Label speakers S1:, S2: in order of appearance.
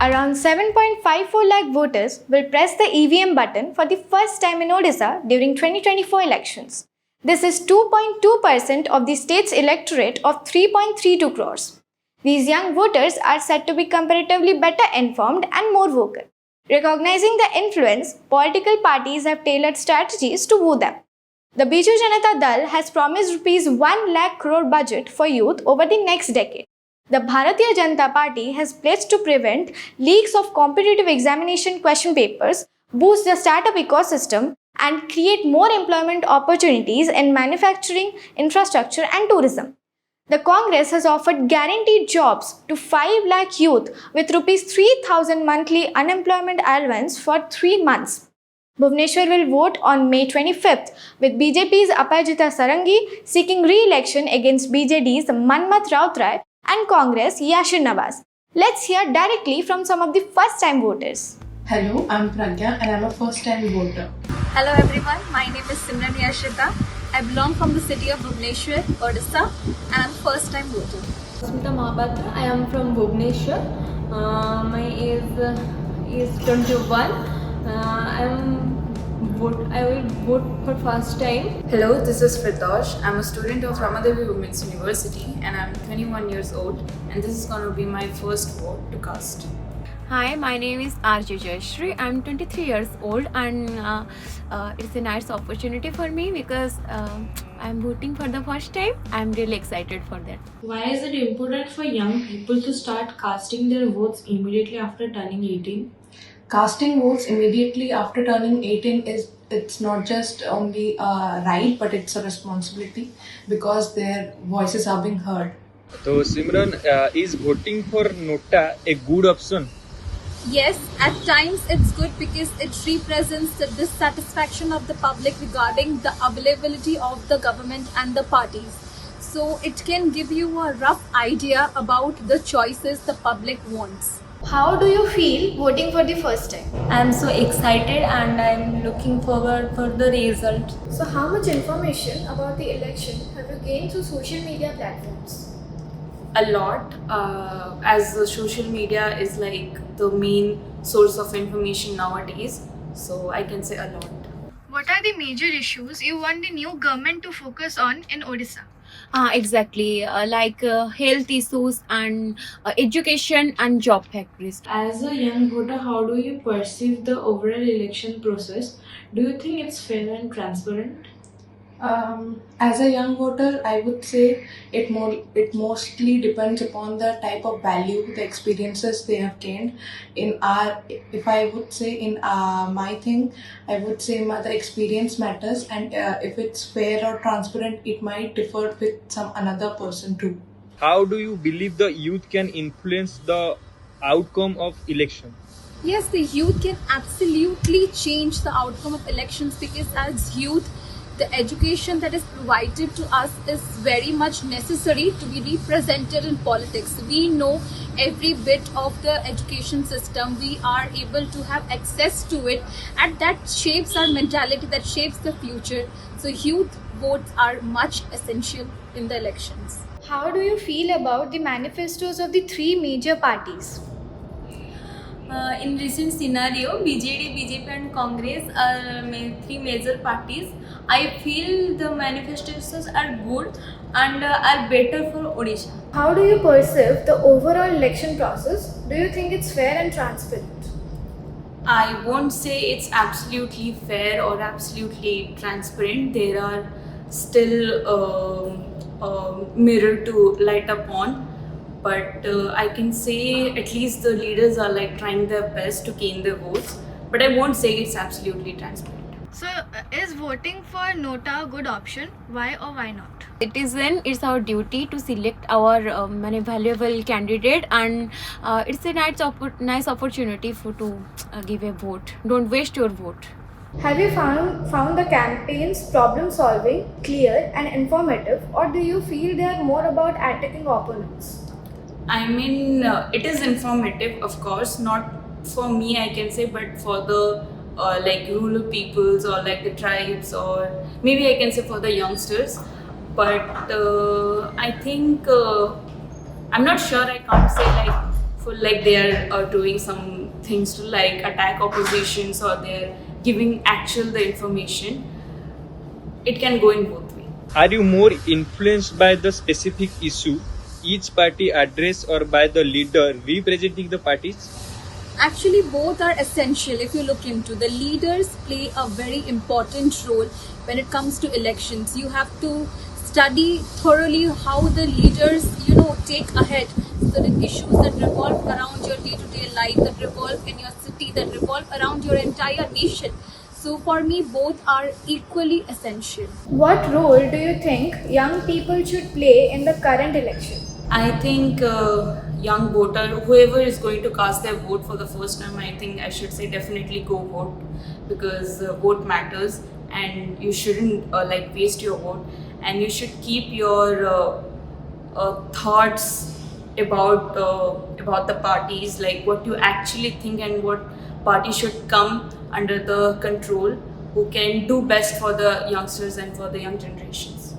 S1: Around 7.54 lakh voters will press the EVM button for the first time in Odisha during 2024 elections. This is 2.2% of the state's electorate of 3.32 crores. These young voters are said to be comparatively better informed and more vocal. Recognizing the influence, political parties have tailored strategies to woo them. The Biju Janata Dal has promised rupees 1 lakh crore budget for youth over the next decade. The Bharatiya Janata Party has pledged to prevent leaks of competitive examination question papers, boost the startup ecosystem, and create more employment opportunities in manufacturing, infrastructure, and tourism. The Congress has offered guaranteed jobs to 5 lakh youth with rupees 3,000 monthly unemployment allowance for 3 months. Bhubaneswar will vote on May 25th with BJP's Apajita Sarangi seeking re-election against BJD's Manmath Rautrai and Congress Yashir Nawaz. Let's hear directly from some of the first-time voters.
S2: Hello, I'm Pragya and I'm a first-time voter.
S3: Hello everyone, my name is Simran Yashrita. I belong from the city of Bhubaneswar, Odisha, and I'm first-time voter.
S4: Smita Mahapatra, I am from Bhubaneswar. My age is 21. I will vote for first time.
S5: Hello, this is Firdosh. I'm a student of Ramadevi Women's University and I'm 21 years old and this is going to be my first vote to cast.
S6: Hi, my name is RJ Jayashree. I'm 23 years old and it's a nice opportunity for me because I'm voting for the first time. I'm really excited for that.
S7: Why is it important for young people to start casting their votes immediately after turning 18?
S2: Casting votes immediately after turning 18 it's not just only a right but it's a responsibility because their voices are being heard.
S8: So Simran, is voting for Nota a good option?
S3: Yes, at times it's good because it represents the dissatisfaction of the public regarding the availability of the government and the parties. So it can give you a rough idea about the choices the public wants.
S1: How do you feel voting for the first time?
S4: I am so excited and I am looking forward for the result.
S1: So how much information about the election have you gained through social media platforms?
S5: A lot, as the social media is like the main source of information nowadays, so I can say a lot.
S1: What are the major issues you want the new government to focus on in Odisha?
S6: Exactly, like health issues and education and job factories.
S7: As a young voter, how do you perceive the overall election process? Do you think it's fair and transparent?
S2: As a young voter, I would say it mostly depends upon the type of value, the experiences they have gained. If I would say in my thing, I would say the experience matters, and if it's fair or transparent, it might differ with some another person too.
S8: How do you believe the youth can influence the outcome of election?
S3: Yes, the youth can absolutely change the outcome of elections because as youth, the education that is provided to us is very much necessary to be represented in politics. We know every bit of the education system. We are able to have access to it, and that shapes our mentality, that shapes the future. So youth votes are much essential in the elections.
S1: How do you feel about the manifestos of the three major parties?
S4: In recent scenario, BJD, BJP and Congress are three major parties. I feel the manifestos are good and are better for Odisha.
S1: How do you perceive the overall election process? Do you think it's fair and transparent?
S5: I won't say it's absolutely fair or absolutely transparent. There are still mirror to light up on. But I can say at least the leaders are like trying their best to gain their votes. But I won't say it's absolutely transparent.
S1: So, is voting for Nota a good option? Why or why not?
S6: It's our duty to select our valuable candidate, and it's a nice opportunity to give a vote. Don't waste your vote.
S1: Have you found the campaigns problem solving, clear and informative, or do you feel they are more about attacking opponents?
S5: I mean, it is informative, of course, not for me, I can say, but for the like rural peoples or like the tribes, or maybe I can say for the youngsters. But I think I'm not sure. I can't say like feel like they are doing some things to like attack oppositions, or they're giving actual the information. It can go in both ways.
S8: Are you more influenced by the specific issue each party address, or by the leader representing the parties?
S3: Actually, both are essential. If you look into, the leaders play a very important role when it comes to elections. You have to study thoroughly how the leaders, take ahead certain issues that revolve around your day-to-day life, that revolve in your city, that revolve around your entire nation. So for me, both are equally essential.
S1: What role do you think young people should play in the current election?
S5: I think young voter, whoever is going to cast their vote for the first time, I think I should say definitely go vote, because vote matters, and you shouldn't like waste your vote, and you should keep your thoughts about the parties, like what you actually think and what party should come under the control, who can do best for the youngsters and for the young generations.